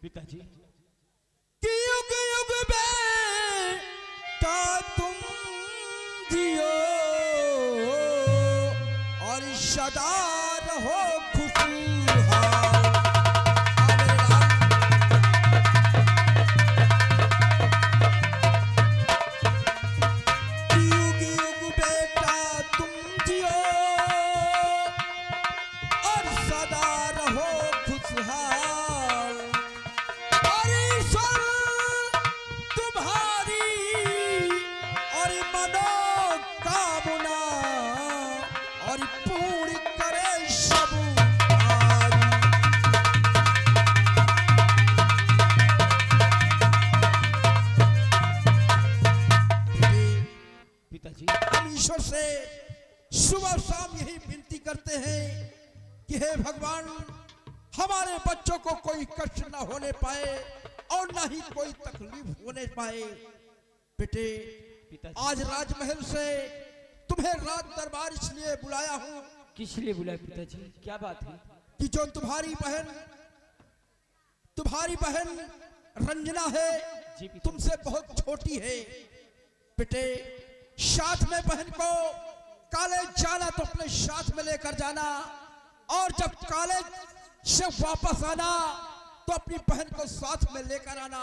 पिताजी कि युग युग बेटा तुम जियो और सदा रहो खुशहाल। युग युग बेटा तुम जियो और सदा रहो खुशहाल। और ईश्वर तुम्हारी और मनोकामना और पूर्ण करे सब आदि। पिताजी हम ईश्वर से सुबह शाम यही विनती करते हैं कि हे भगवान, हमारे बच्चों को कोई कष्ट न होने पाए और न ही कोई तकलीफ होने पाए। बेटे, पिताजी आज राजमहल से तुम्हें रात दरबार इसलिए बुलाया हूँ किस लिए बुलाए पिताजी? क्या बात है? कि जो तुम्हारी बहन रंजना है, जी पिताजी। तुमसे बहुत छोटी है। बेटे, साथ में बहन को कॉलेज जाना तो अपने साथ में लेकर जाना, और जब कॉलेज से वापस आना तो अपनी बहन को साथ में लेकर आना।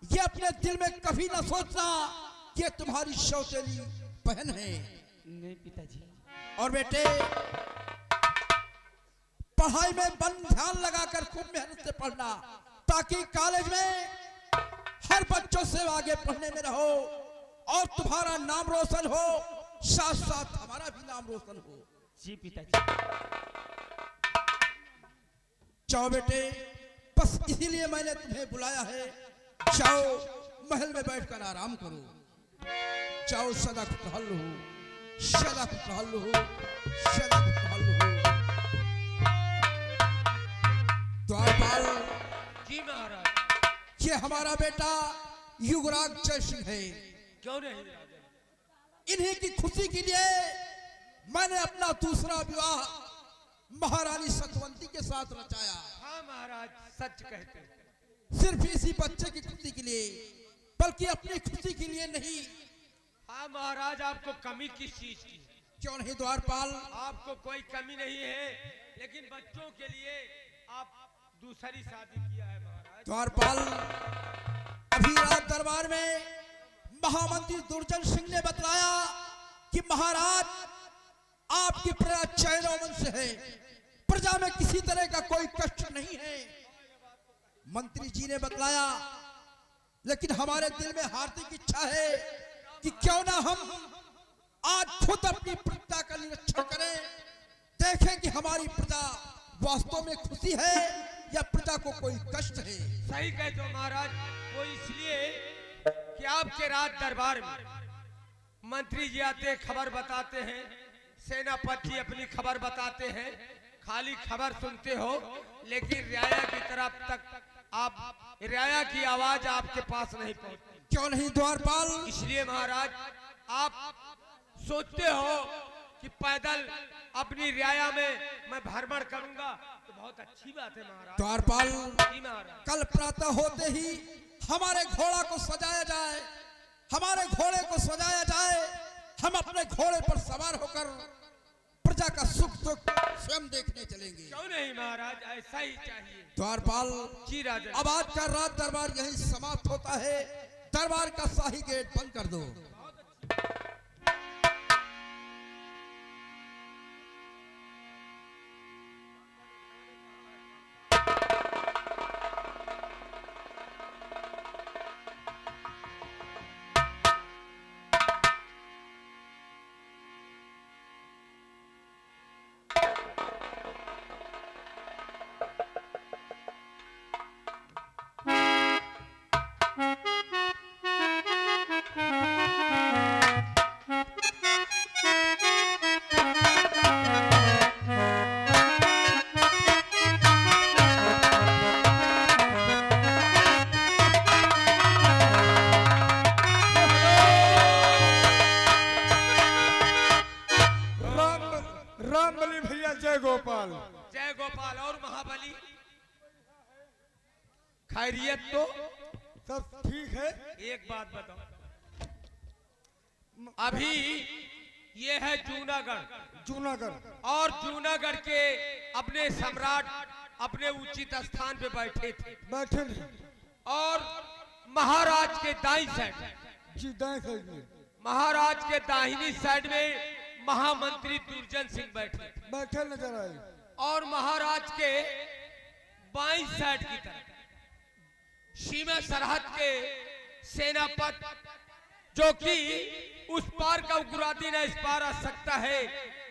ये अपने दिल में कभी ना सोचना कि ये तुम्हारी सौतेली बहन है। नहीं पिताजी। और बेटे, पढ़ाई में मन ध्यान लगाकर खूब मेहनत से पढ़ना, ताकि कॉलेज में हर बच्चों से आगे पढ़ने में रहो और तुम्हारा नाम रोशन हो, साथ साथ हमारा भी नाम रोशन हो। जी पिताजी। जाओ बेटे, बस इसीलिए मैंने तुम्हें बुलाया है। जाओ, महल में बैठकर आराम करो। जाओ, सदा खुशहाल रहो, सदा खुशहाल रहो, सदा खुशहाल रहो। द्वारपाल, जी महाराज। ये हमारा बेटा युवराज जय सिंह है। क्यों नहीं? इन्हीं की खुशी के लिए मैंने अपना दूसरा विवाह महारानी सतवंती के साथ रचाया। हाँ महाराज, सच कहते हैं। सिर्फ इसी बच्चे की खुशी के लिए, बल्कि अपनी खुशी के लिए नहीं। हाँ महाराज, आपको कमी किस चीज की? क्यों नहीं द्वारपाल? आपको कोई कमी नहीं है, लेकिन बच्चों के लिए आप दूसरी शादी किया है महाराज। द्वारपाल, अभी रात दरबार में महामंत्री दुर्जन सिंह ने बतलाया कि महाराज, आपकी प्रजा चैन अमन से है, प्रजा में किसी तरह का कोई कष्ट नहीं है। मंत्री जी ने बतलाया, लेकिन हमारे दिल में हार्दिक इच्छा है कि क्यों ना हम आज खुद अपनी प्रजा का निरीक्षण करें, देखें कि हमारी प्रजा वास्तव में खुशी है या प्रजा को कोई कष्ट है। सही कहते हो महाराज। वो इसलिए कि आपके राज दरबार में मंत्री जी आते, खबर बताते हैं, सेनापति अपनी खबर बताते हैं, खाली खबर सुनते हो, लेकिन रियाया की तरफ तक रियाया की आवाज आपके पास नहीं पहुंचती। क्यों नहीं द्वारपाल? इसलिए महाराज, आप सोचते हो कि पैदल अपनी रियाया में मैं भ्रमण करूंगा, तो बहुत अच्छी बात है महाराज। द्वारपाल, जी महाराज। कल प्रातः होते ही हमारे घोड़ा को सजाया जाए, हमारे घोड़े को सजाया जाए। हम अपने घोड़े पर सवार होकर प्रजा का सुख दुख स्वयं देखने चलेंगे। क्यों नहीं महाराज, ऐसा ही चाहिए। द्वारपाल, जी राजा। अब आज का रात दरबार यहीं समाप्त होता है। दरबार का शाही गेट बंद कर दो। खैरियत तो सब ठीक है। एक बात बताओ, अभी ये है जूनागढ़ जूनागढ़ और जूनागढ़ के अपने सम्राट अपने उचित स्थान पे बैठे थे बैठे नहीं। और महाराज के दाईं साइड जी दाएं साइड में महाराज के दाहिनी साइड में महामंत्री दुर्जन सिंह बैठे बैठे नजर आए। और महाराज के बाईं साइड की तरफ सीमा सरहद के सेनापति जो कि उस पार का उग्रवादी न इस पार आ सकता है,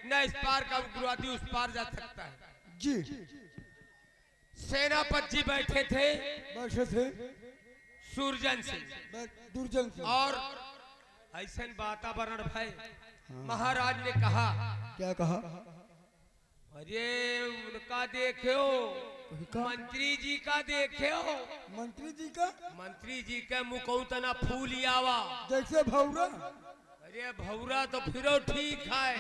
न इस पार का उग्रवादी उस पार जा सकता है। जी सेनापति जी बैठे थे बैठे थे सुरजन सिंह दुर्जन सिंह। और ऐसा वातावरण भाई महाराज ने कहा, क्या कहा? अरे उनका देखो, मंत्री जी का देखो, मंत्री जी का मंत्री जी के मुकौतना फूल आवा जैसे भौरा। अरे भौरा तो फिर ठीक है,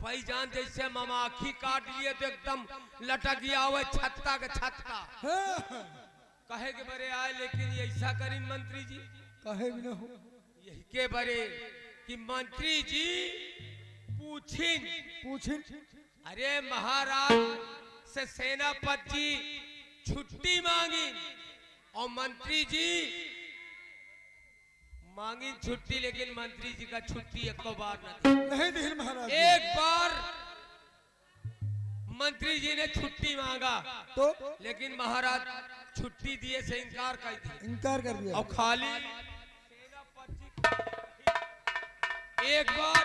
भाई जान जैसे ममाखी काट लिए तो एकदम लटक गया हुआ छत्ता के छत्ता। कहे के बरे आए, लेकिन ऐसा करी मंत्री जी कहे भी ना हो यही के बरे कि मंत्री जी पूछिन पूछिन। अरे महाराज से सेनापति जी छुट्टी मांगी और मंत्री जी मांगी छुट्टी, लेकिन मंत्री जी का छुट्टी एक बार नहीं दी महाराज। एक बार मंत्री जी ने छुट्टी मांगा तो लेकिन महाराज छुट्टी दिए से इनकार कर दिया। इनकार कर दिया। और खाली एक बार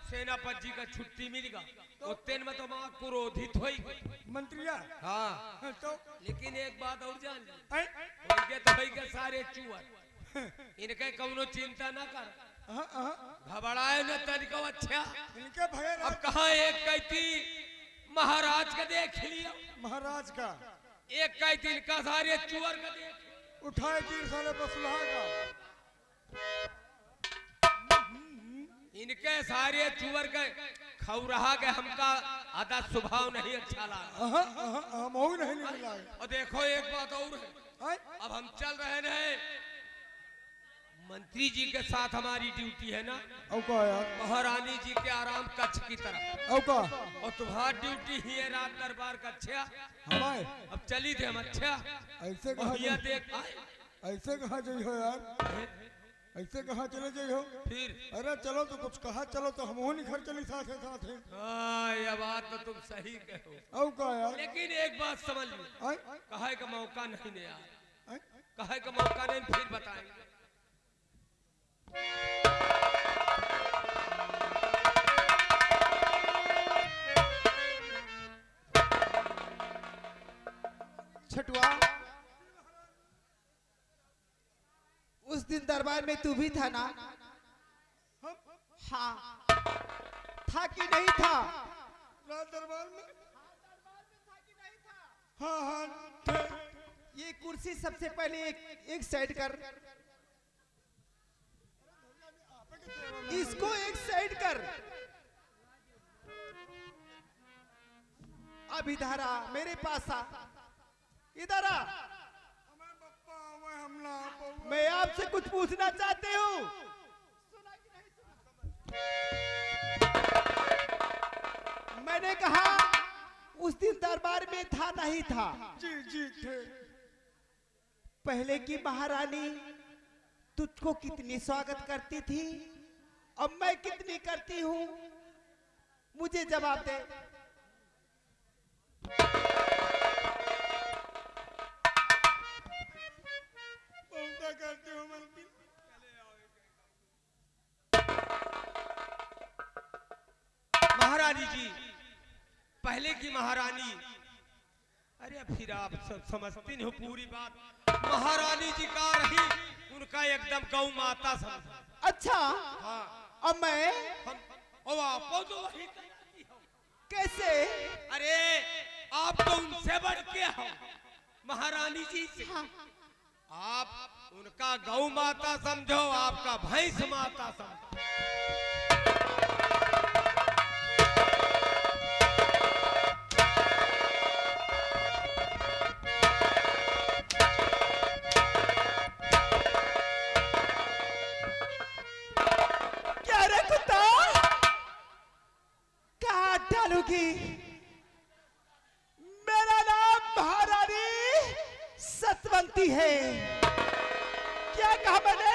सेनापति जी का छुट्टी मिलेगा उतने में तो मां क्रोधित हो गई मंत्रिया। हाँ तो लेकिन एक बात और जान ली, ऐ? उनके तो भाई के सारे चुअर इनके कौनो चिंता ना कर, घबराए न तनिको। अच्छा इनके भय अब कहा एक कहती महाराज का देख लिया, महाराज का एक कहती इनका सारे चुअर का देख उठाए तीर साले बसुलहा का। इनके सारे चुअर के खौरहा के हमका आधा स्वभाव नहीं अच्छा लगा। हम हो नहीं मिला। और देखो एक बात और है, ऐ? अब हम चल रहे हैं मंत्री जी के साथ, हमारी ड्यूटी है ना औका यार महारानी जी के आराम कक्ष की तरफ, औका और तुम्हारी ड्यूटी ही है रात दरबार का। अच्छा हमारे अब चली थे हम। अच्छा ऐसे और कहा ये देख आए, ऐसे कहा जाइ हो यार, ऐसे कहा चले जाइ हो। फिर अरे चलो तो कुछ कहा, चलो तो हम निखर चली साथ साथ है। ये बात तो तुम सही कहो, औका यार। लेकिन एक बात समझ लो, ऐ? कहे का मौका नहीं ने यार, ऐ? कहे का मौका नहीं, फिर बताएंगे। छटुआ, उस दिन दरबार में तू भी था ना? हाँ था कि नहीं था? रात दरबार में हाँ हाँ। ये कुर्सी सबसे पहले एक साइड कर, इसको एक साइड कर। अब इधर आ, मेरे पास आ, इधर आ। मैं आपसे कुछ पूछना चाहती हूँ। मैंने कहा उस दिन दरबार में था नहीं था? जी जी थे। पहले की महारानी तुझको कितनी स्वागत करती थी, अब मैं कितनी करती हूँ, मुझे जवाब दे। करते हो महारानी जी, पहले की महारानी, अरे फिर आप सब समझती नहीं हो पूरी बात। महारानी जी का रही, उनका एकदम गौ माता समझा। अच्छा हाँ अब मैं हम और आपको तो वही कहती हो। कैसे? अरे आप तो उनसे बढ़ के हो महारानी जी से। आप उनका गौ माता समझो, आपका भैंस माता समझो। बनती है। क्या कहा मैंने?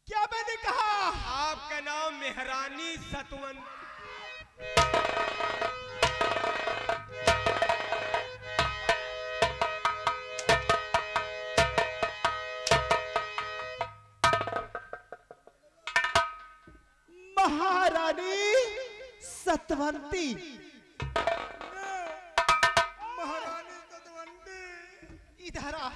क्या मैंने कहा? आपका नाम महारानी सतवंती। महारानी सतवंती। महारानी सतवंती। इधर आ।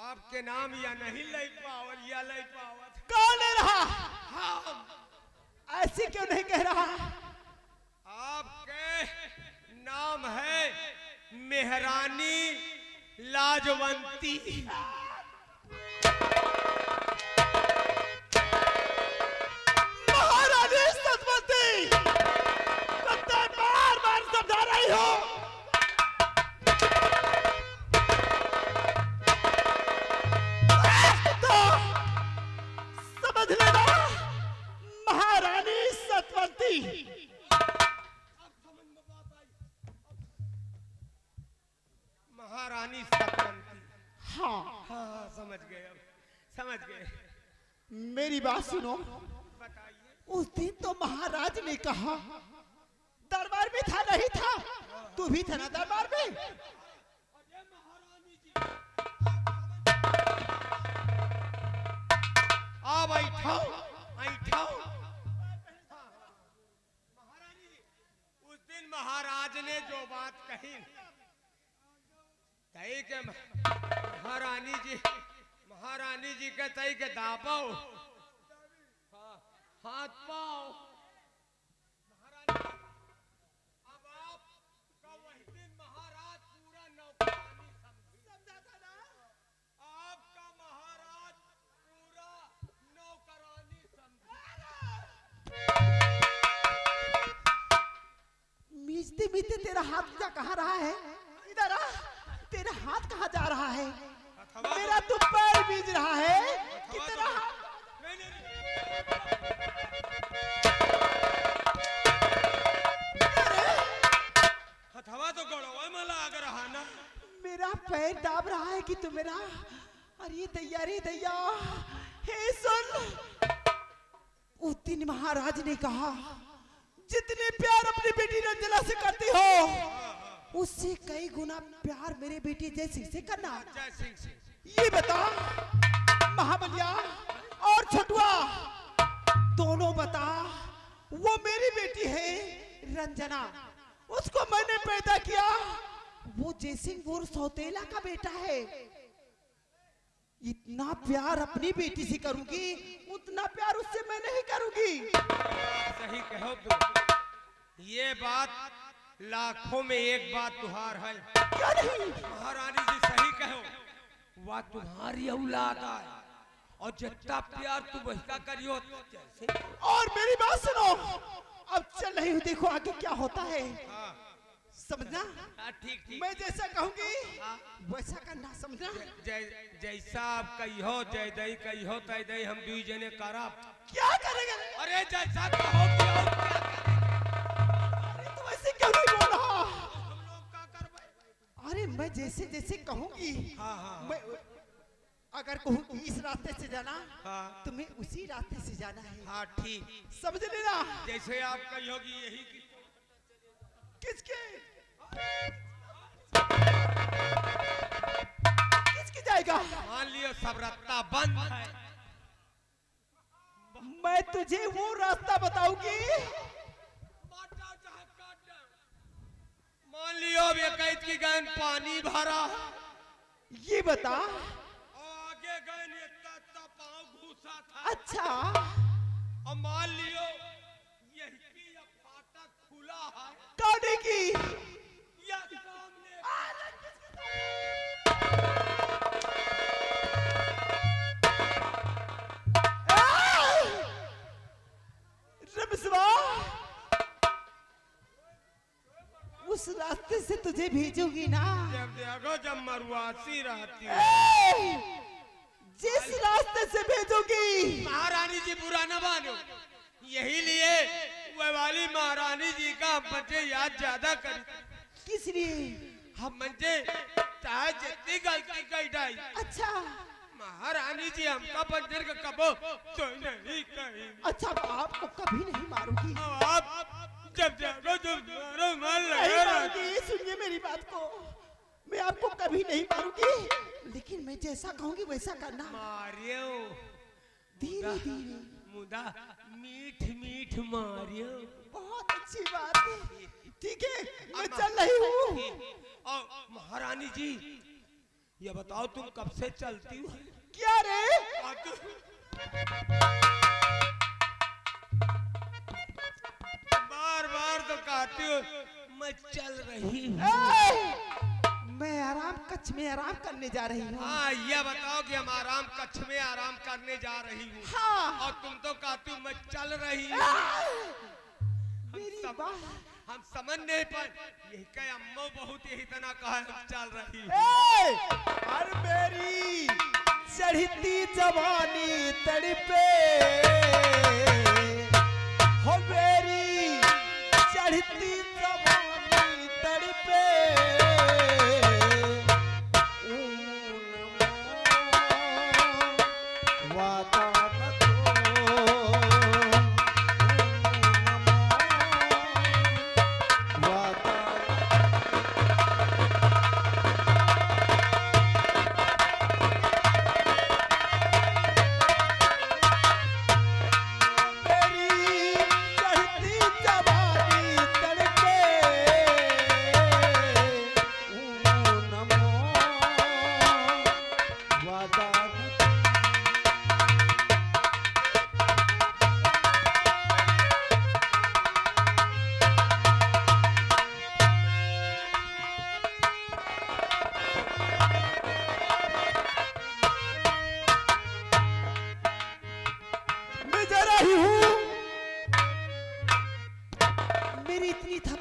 आपके नाम या नहीं लई पावत या लई पावत। कौन ले रहा? ऐसे क्यों नहीं कह रहा? आपके नाम है महारानी लाजवंती। महारानी सतवंती, कत्ते बार बार समझा रही हो। तो समझ लेना, महारानी सतवंती। महारानी सतवंती। हाँ, हाँ समझ गए, अब समझ गए। मेरी बात सुनो। बताइए। उस दिन तो महाराज ने कहा दरबार में था, नहीं था? तू भी था ना दरबार में? अब ऐठाओ ऐठाओ। महारानी, उस दिन महाराज ने जो बात कही तई के महारानी जी के तई के दापाओ, हाथ पाओ। महारानी, अब आपका वही दिन महाराज पूरा नौकरानी समझा था ना? आपका महाराज पूरा नौकरानी समझा। मीचते मीचते तेरा हाथ जा कहाँ रहा है? इधर आ। तेरा हाथ कहाँ जा रहा है? मेरा तो पैर बीज रहा है कि तेरा हाथ? हथवा तो गड़वा में लग रहा ना। मेरा पैर दाब रहा है कि तू मेरा? अरे दैया रे दैया। हे सुन, उस दिन महाराज ने कहा जितने प्यार अपनी बेटी रंजना से करती हो उससे कई गुना प्यार मेरे बेटी जयसिंह से करना। जयसिंह से। ये बता महाबलिया और छटुआ, दोनों बता, वो मेरी बेटी है रंजना, उसको मैंने पैदा किया। वो जयसिंह वो सौतेला का बेटा है। इतना प्यार अपनी बेटी से करूंगी, उतना प्यार उससे मैं नहीं करूंगी। सही कहो तुम। ये बात लाखों में एक बात तुहार है। क्या नहीं? महारानी जी सही कहो, वह तुम्हारी औलाद है और जितना प्यार तुम वही करियो जैसे। और मेरी बात सुनो, अब चल रही हूँ, देखो आगे क्या होता है। हाँ समझना? हाँ, ठीक ठीक। मैं जैसा कहूंगी वैसा करना, समझना? जैसा आप कहियो जय दई कहियो तय दई हम दुई जने करब। क्या करेगा? अरे जैसा कहो कि और क्या करेंगे? अरे तो वैसे क्यों नहीं बोल रहा? हम लोग क्या करबे? अरे मैं जैसे जैसे कहूंगी, हाँ हाँ मैं अगर कहूँ इस रास्ते से जाना, हाँ तुम्हें उसी रास्ते से जाना है। हाँ ठीक। समझ लेना? जैसे आप कहियोगी यही की। किसके किसकी जाएगा? मान लियो सब रास्ता बंद है। मैं तुझे वो रास्ता बताऊंगी। मान लियो अब कैद की गैन पानी भरा, ये बता। आगे गैन इतना पाँव घुसा था। अच्छा, और मान लियो यही की अब फाटक खुला है। कौन की? या सामने रमसवा, उस रास्ते से तुझे भेजूंगी ना। जब देखो जब मरुआसी रहती है। जिस रास्ते से भेजूंगी। महारानी जी बुरा न मानो, यही लिए वह वाली महारानी जी का बच्चे याद ज्यादा करी। किस लिए? हम मंजे चाहे जितनी गलती कही जाए, अच्छा महारानी जी हमका बंदर का कबो तो नहीं कही। अच्छा आपको कभी नहीं मारूंगी। आप जब जागो तो मारो मार नहीं लगा। मारूंगी, सुनिए मेरी बात को, मैं आपको कभी नहीं मारूंगी, लेकिन मैं जैसा कहूंगी वैसा करना। मारियो धीरे धीरे, मुदा मीठ मीठ मारियो। बहुत अच्छी बात है, ठीक है मैं चल रही हूँ। और महारानी जी ये बताओ तुम कब से चलती हो? क्या रे? बार बार तो कहती हो मैं चल रही हूँ। मैं आराम कच्छ में आराम करने जा रही हूँ। हाँ ये बताओ कि हम आराम कच्छ में आराम करने जा रही हूँ। हाँ। और तुम तो कहती हो मैं चल रही हूँ। मेरी बात हम समझ नहीं पाए, यही कहे अम्मो बहुत यही तना कहा हम चल रही हूँ। अरे मेरी चढ़ती जवानी तड़पे, हो मेरी चढ़ती जवानी तड़पे, वादा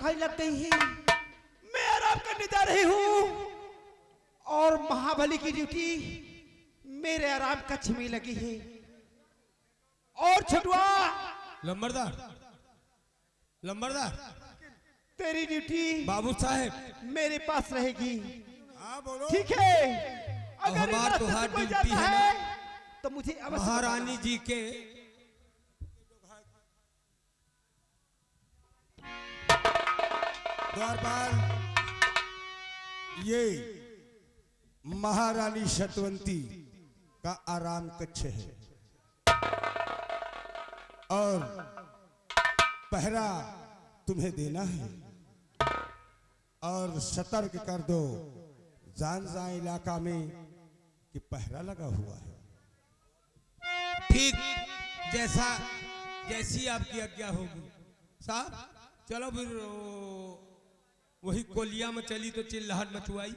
न लग गई है, मैं आराम करने जा रही हूँ और महाबली की ड्यूटी मेरे आराम कक्ष में लगी है। और छटुआ लंबरदार, लंबरदार तेरी ड्यूटी बाबू साहेब मेरे पास रहेगी। हाँ बोलो। ठीक है, अगर हमार तो हाथ कोई ड्यूटी जाता है तो मुझे अवश्य महारानी जी के द्वारपाल, ये महारानी सतवंती का आराम कक्ष है और पहरा तुम्हें देना है और सतर्क कर दो जान जाए इलाका में कि पहरा लगा हुआ है। ठीक जैसी आपकी आज्ञा होगी साहब। चलो फिर वही कोलिया में चली तो चिल्लाहट मचुआई।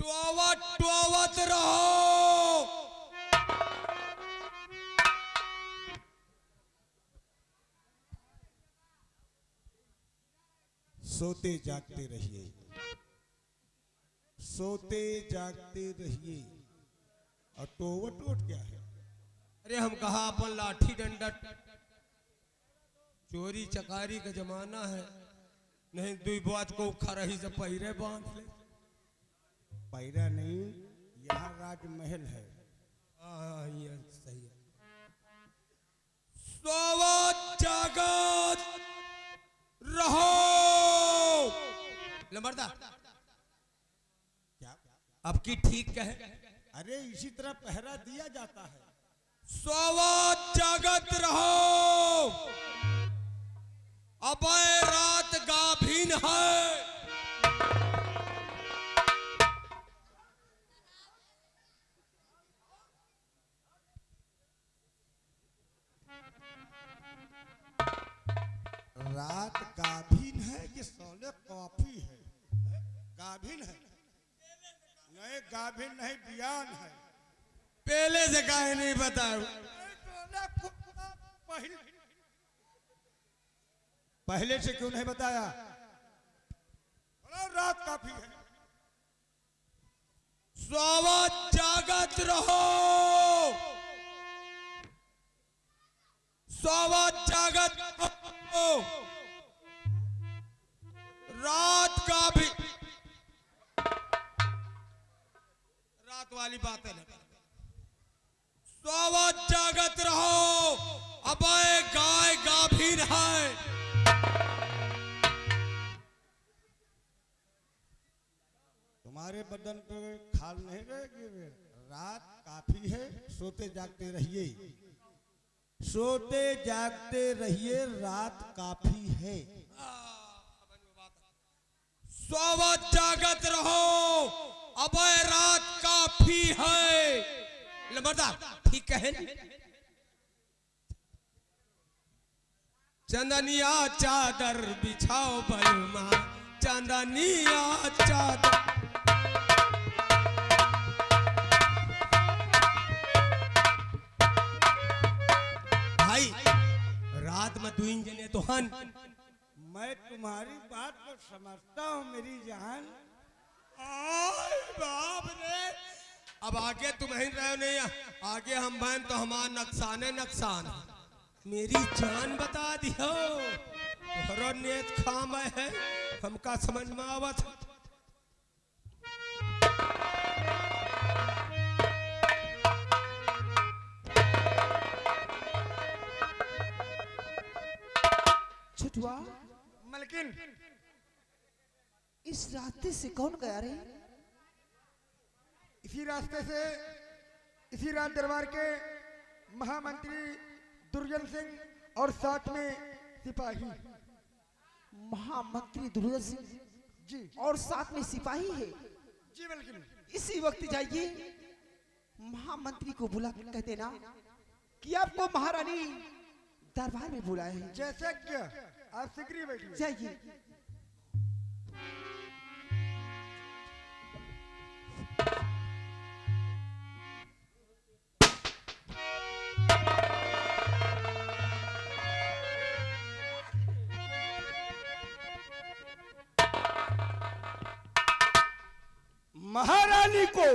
टुआवत रहो। सोते जागते रहिए, सोते जागते रहिए। और टोवट क्या है? अरे हम कहा अपन लाठी डंडा चोरी चकारी का जमाना है, नहीं दुई बात को खा रही से पहिरे बांध ले। पैरा नहीं, यहाँ राजमहल है। ये सही है। सोवत जागत रहो। लंबरदार क्या आपकी ठीक कहे? अरे इसी तरह पहरा दिया जाता है। सोवत जागत रहो, अब रात गाभिन है। रात गाभिन है कि सोले कॉफी है? गाभिन है नहीं, गाभिन नहीं बियान है। पहले से काहे नहीं बताओ? पहले से क्यों नहीं बताया? रात काफी है। सोवत जागत रहो, सोवत जागत रहो, रात का भी रात वाली बातें न कर। सोवत जागत रहो, अबे गाय गाभीन है। तुम्हारे बदन पे खाल नहीं रहेगी। रात काफी है, सोते जागते रहिए, सोते जागते रहिए, रात काफी है। सोवत जागत रहो, अबे रात काफी है। लमरदा ठीक कहे न? चंदनिया चादर बिछाओ बलमा, चंदनिया चादर। भाई रात में दुइन जने तो हन। मैं तुम्हारी बात को समझता हूँ मेरी जान। आय बाप रे, अब आगे तुम ही रहो नहीं, आगे हम बहन तो हमारा नुकसान है नुकसान। मेरी जान बता दियो, तोहरो नेत खाम है, हमका समझ में आवत। छुटुआ, मलकिन इस रास्ते से कौन गया रे? इसी रास्ते से इसी राज दरबार के महामंत्री दुर्जन सिंह और साथ में सिपाही। महामंत्री दुर्जन सिंह जी और साथ में सिपाही है। जी मलकिन। इसी वक्त जाइए, महामंत्री को बुला कर कह देना कि आपको महारानी दरबार में बुलाए हैं। जैसे क्या आप शीघ्र बैठिए। जाइए। महारानी को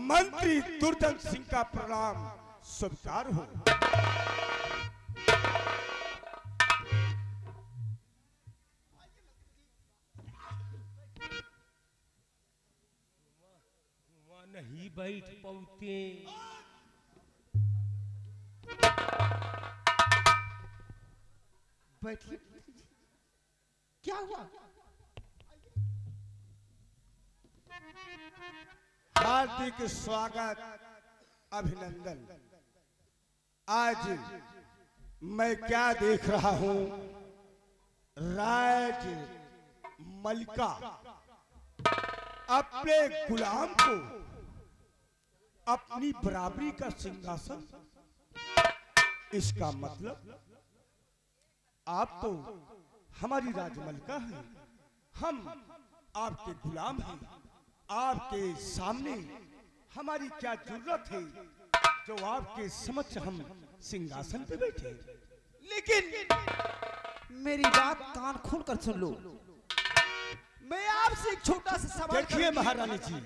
मंत्री दुर्जन सिंह का प्रणाम स्वीकार हो। नहीं बैठ पाते। बैठिए। क्या हुआ? हार्दिक स्वागत, अभिनंदन। आज मैं क्या देख रहा हूं, राज मलिका अपने गुलाम को अपनी बराबरी का सिंहासन। इसका मतलब आप तो हमारी राजमलिका हैं, हम आपके गुलाम हैं। आपके सामने हमारी क्या जरूरत है जो आपके समक्ष हम सिंहासन पे बैठे। लेकिन मेरी बात कान खोल कर सुन लो। मैं आपसे एक छोटा सा सवाल देखिए महारानी जी,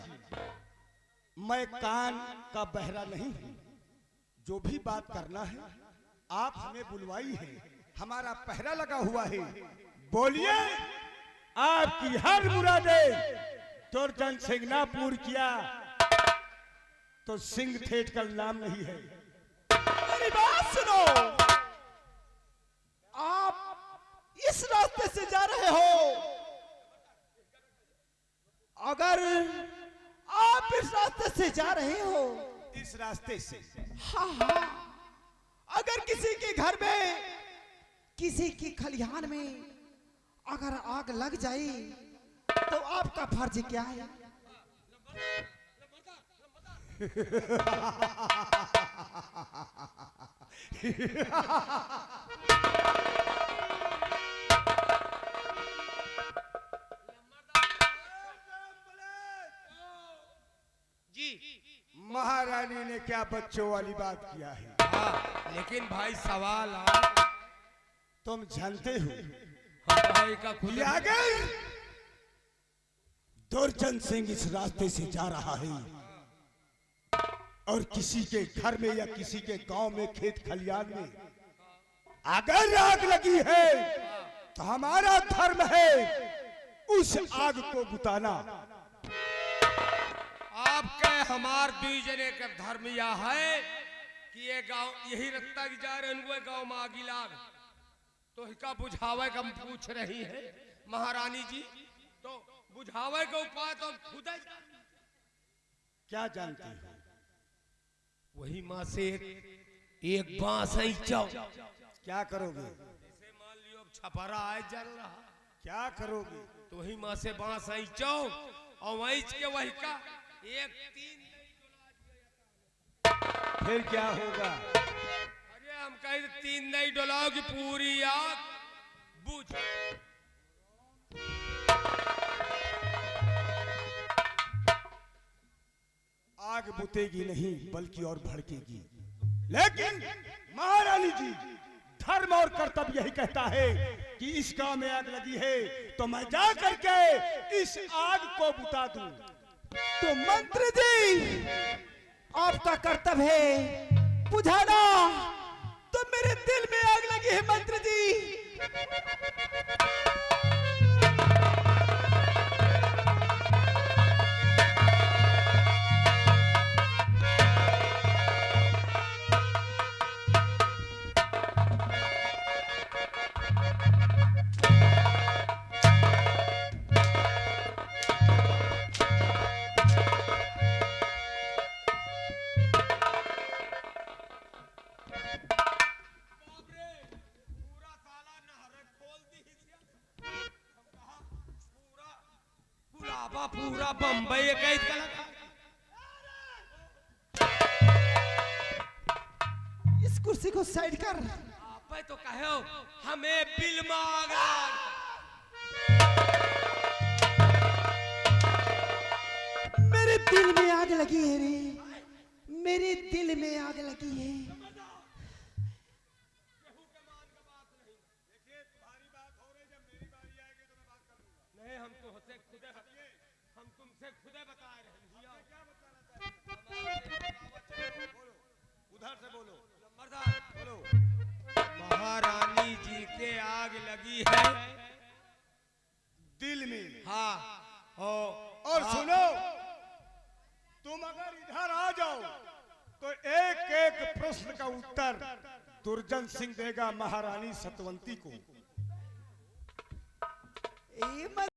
मैं कान का बहरा नहीं हूं। जो भी बात करना है आप हमें बुलवाई है, हमारा पहरा लगा हुआ है। बोलिए, आपकी हर मुरादें दुर्जन सिंह ना पूर्ण किया तो सिंह ठेठ का नाम नहीं है। मेरी बात सुनो। आप इस रास्ते से जा रहे हो, अगर आप इस रास्ते से जा रहे हो, इस रास्ते से हाँ, अगर किसी के घर में, किसी की खलिहान में अगर आग लग जाए तो आपका फर्ज क्या है? महारानी ने क्या बच्चों वाली बात किया है। हाँ, लेकिन भाई सवाल तुम जानते हो हम भाई का खुद कि आगे दुर्जन सिंह इस रास्ते से जा रहा है और किसी के घर में या किसी के गांव में, खेत खलियान में अगर आग लगी है तो हमारा धर्म है उस आग को बुताना। आपके हमार दुई जने के धर्म यह है कि ये गांव यही रखता कि जा रहे हुए गांव में आगी लाग, तो इसका बुझावे का हम पूछ रही है महारानी जी। तो बुझावे का उपाय तो हम खुद ही क्या जानती हो? वही माँ से एक बांस ही चाओ। क्या करोगे? जैसे मान लियो छपरा है जल रहा, क्या करोगे? तो वही माँ से बांस ही चाओ और वही के वही का एक 3 फिर क्या होगा? अरे हम कहे 3 नहीं डोलाओगी पूरी आग बुझ। आग बुतेगी नहीं बल्कि और भड़केगी। लेकिन महारानी जी, धर्म और कर्तव्य यही कहता है कि इस गांव में आग लगी है तो मैं जा करके इस आग को बुता दूं। तो मंत्री जी, आपका कर्तव्य है बुझाना। तो मेरे दिल में आग लगी है मंत्री जी। पूरा बम्बई कैद कर इस कुर्सी को साइड कर। आप तो कहो हमें बिल मांग रहा। मेरे दिल में आग लगी है रे, मेरे दिल में आग लगी है। नहीं हम तुमसे खुदे बता रहे हैं। उधर से बोलो। नंबरदार बोलो। महारानी जी के आग लगी है दिल में। हाँ और सुनो, तुम अगर इधर आ जाओ तो एक एक प्रश्न का उत्तर दुर्जन सिंह देगा महारानी सतवंती को। ए